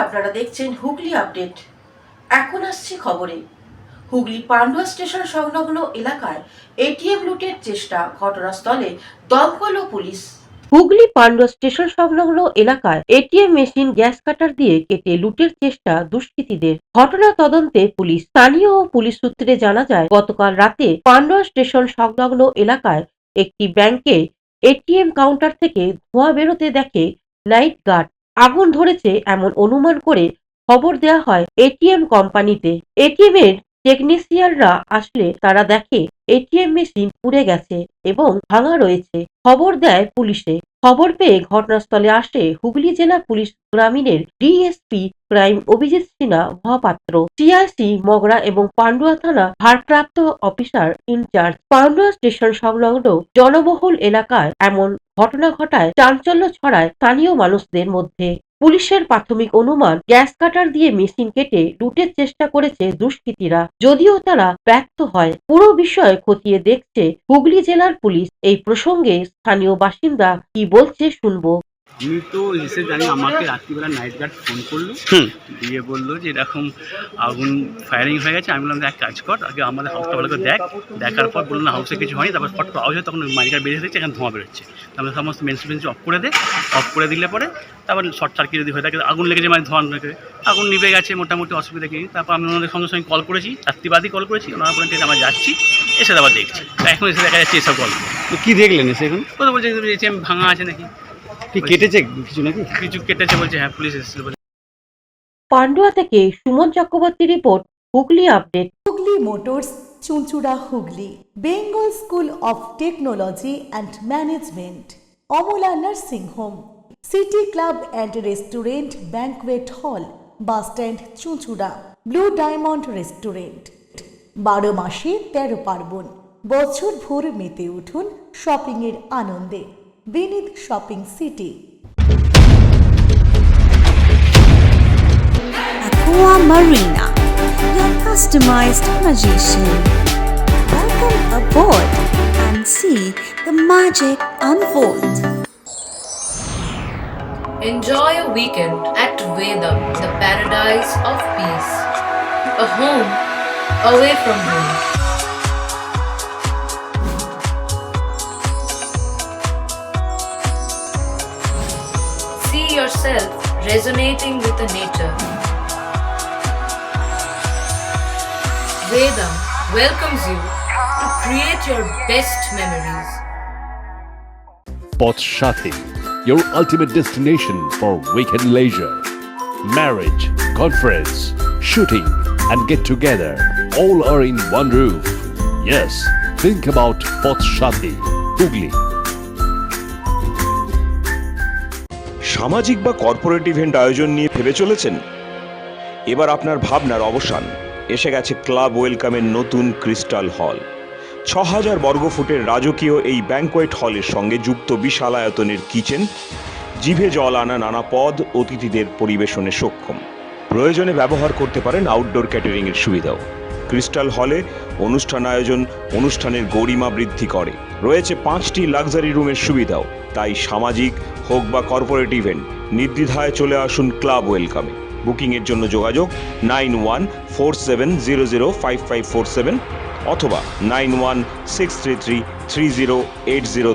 আপনারা দেখছেন হুগলি আপডেট। এখন আসছি খবরে। হুগলি পান্ডুয়া স্টেশন সংলগ্ন এলাকায় এটিএম লুটের চেষ্টা, ঘটনাস্থলে দমকল ও পুলিশ। হুগলি পান্ডুয়া স্টেশন সংলগ্ন এলাকায় এটিএম মেশিন গ্যাস কাটার দিয়ে কেটে লুটের চেষ্টা দুষ্কৃতীদের। ঘটনা তদন্তে পুলিশ। স্থানীয় ও পুলিশ সূত্রে জানা যায়, গতকাল রাতে পান্ডুয়া স্টেশন সংলগ্ন এলাকায় একটি ব্যাংকে এটিএম কাউন্টার থেকে ধোঁয়া বেরোতে দেখে নাইট গার্ড। আগুন ধরেছে এমন অনুমান করে খবর দেওয়া হয় এটিএম কোম্পানিতে। এটিএম এর টেকনিশিয়ানরা আসলে তারা দেখে এটিএম মেশিন পুড়ে গেছে এবং ভাঙা রয়েছে। খবর দেয় পুলিশে। খবর পেয়ে ঘটনাস্থলে আসে হুগলি জেলা পুলিশ গ্রামীণের DSP crime Abhijit Sinha Mahapatra, CIC Mogra এবং পান্ডুয়া থানা ভারপ্রাপ্ত অফিসার ইনচার্জ। পান্ডুয়া স্টেশন সংলগ্ন জনবহুল এলাকায় এমন ঘটনা ঘটায় চাঞ্চল্য ছড়ায় স্থানীয় মানুষদের মধ্যে। পুলিশের প্রাথমিক অনুমান, গ্যাস কাটার দিয়ে মেশিন কেটে লুটের চেষ্টা করেছে দুষ্কৃতীরা, যদিও তারা ব্যর্থ হয়। পুরো বিষয় খতিয়ে দেখছে হুগলি জেলার পুলিশ। এই প্রসঙ্গে স্থানীয় বাসিন্দা কি বলছে শুনবো। আমি তো এসে জানি, আমাকে রাত্রিবেলা নাইট গার্ড ফোন করলো, দিয়ে বললো যে এরকম আগুন ফায়ারিং হয়ে গেছে। আমি বললাম এক কাজ কর, আগে আমাদের হাউসটা ভালো করে দেখার পর বললো না হাউসে কিছু হয়নি। তারপর ফট আওয়াজ হয়, তখন মাইকার বেরিয়ে দেখছে এখানে ধোঁয়া বেরোচ্ছে। তারপরে সমস্ত মেনস অফ করে দিলে পরে তারপর শর্ট সার্কিট যদি হয়ে থাকে, আগুন লেগেছে মানে ধোঁয়া লেগে আগুন নিভে গেছে, মোটামুটি অসুবিধা নেই। তারপর আমি ওনাদের সঙ্গে সঙ্গে কল করেছি, রাত্রিবাদী কল করেছি। ওনারা বলেন যে আমরা যাচ্ছি, এসে আবার দেখছি। এখন এসে দেখা যাচ্ছে এসব গল্প। কি দেখলেন এসে? এখন কথা বলছে এটিএম ভাঙা আছে নাকি, কি কেটেছে কিছু নাকি? কিছু কেটেছে বলছে। হ্যাঁ, পুলিশ এসেছিল বলে। পান্ডুয়া থেকে Suman Chakraborty report, Hooghly update. Hooghly motors, চুঁচুড়া, Hooghly. Bengal school of technology and management, Amala nursing home, city club and restaurant, banquet hall, bus stand, চুঁচুড়া। Blue diamond restaurant. 12 মাসে 13 পার্বণ, বছর ভোর মেতে উঠুন শপিংয়ের আনন্দে। Binit shopping city. Aqua Marina, your customized magician. Welcome aboard and see the magic unfold. Enjoy a weekend at Vedam, the paradise of peace. A home away from home. See yourself resonating with the nature. Vedam welcomes you to create your best memories. Poth Shathi, your ultimate destination for weekend leisure, marriage, conference, shooting and get together, all are in one roof. Yes, think about Poth Shathi, Hugli. সামাজিক বা corporate event আয়োজন নিয়ে ভেবে চলেছেন? এবার আপনার ভাবনার অবসান। এসে গেছে ক্লাব ওয়েলকামের নতুন ক্রিস্টাল হল। 6000 বর্গফুটের রাজকীয় এই ব্যাংকোয়েট হলের সঙ্গে যুক্ত বিশাল আয়তনের কিচেন, জিভে জল আনা নানা পদ অতিথিদের পরিবেশনে সক্ষম। প্রয়োজনে ব্যবহার করতে পারেন আউটডোর ক্যাটারিংয়ের সুবিধাও। ক্রিস্টাল হলে অনুষ্ঠান আয়োজন অনুষ্ঠানের গরিমা বৃদ্ধি করে। রয়েছে 5টি লাক্সারি রুমের সুবিধাও। তাই সামাজিক হোক বা কর্পোরেট ইভেন্ট, নির্দ্বিধায় চলে আসুন ক্লাব ওয়েলকামে। বুকিংয়ের জন্য যোগাযোগ 9147005547 অথবা 9163333080।